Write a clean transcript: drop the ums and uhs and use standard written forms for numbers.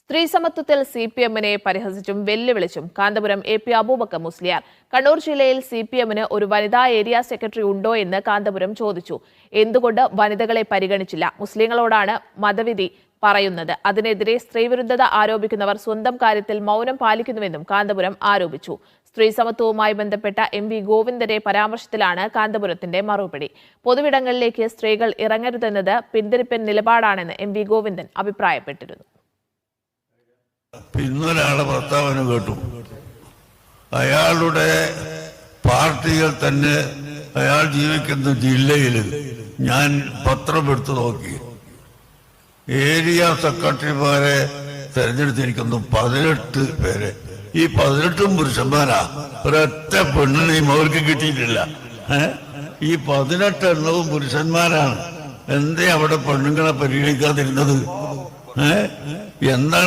സ്ത്രീ സമത്വത്തിൽ CPM-നെ പരിഹസിച്ചും വെല്ലുവിളിച്ചും കാന്തപുരം AP അബൂബക്കർ മുസ്ലിയാർ. കണ്ണൂർ ജില്ലയിൽ CPM-ന് ഒരു വനിതാ ഏരിയ സെക്രട്ടറി ഉണ്ടോ എന്ന് കാന്തപുരം ചോദിച്ചു. എന്തുകൊണ്ട് വനിതകളെ പരിഗണിച്ചില്ല? മുസ്ലിങ്ങളോടാണ് മതവിധി പറയുന്നത്. അതിനെതിരെ സ്ത്രീവിരുദ്ധത ആരോപിക്കുന്നവർ സ്വന്തം കാര്യത്തിൽ മൗനം പാലിക്കുന്നുവെന്നും കാന്തപുരം ആരോപിച്ചു. സ്ത്രീ സമത്വവുമായി ബന്ധപ്പെട്ട MV ഗോവിന്ദന്റെ പരാമർശത്തിലാണ് കാന്തപുരത്തിന്റെ മറുപടി. പൊതുവിടങ്ങളിലേക്ക് സ്ത്രീകൾ ഇറങ്ങരുതെന്നത് പിന്തിരിപ്പൻ നിലപാടാണെന്ന് MV ഗോവിന്ദൻ അഭിപ്രായപ്പെട്ടിരുന്നു. ഇന്നൊരാളെ പ്രസ്താവന കേട്ടു. അയാളുടെ പാർട്ടികൾ തന്നെ അയാൾ ജീവിക്കുന്ന ജില്ലയിൽ ഞാൻ പത്രം എടുത്തു നോക്കി. ഏരിയ സെക്രട്ടറിമാരെ തെരഞ്ഞെടുത്തിരിക്കുന്നു 18 പേരെ. ഈ 18 പുരുഷന്മാരാ. ഒരൊറ്റ പെണ്ണിനെയും അവർക്ക് കിട്ടിയിട്ടില്ല. ഈ 18 എണ്ണവും പുരുഷന്മാരാണ്. എന്തേ അവിടെ പെണ്ണുങ്ങളെ പരിഗണിക്കാതിരുന്നത്? എന്താണ്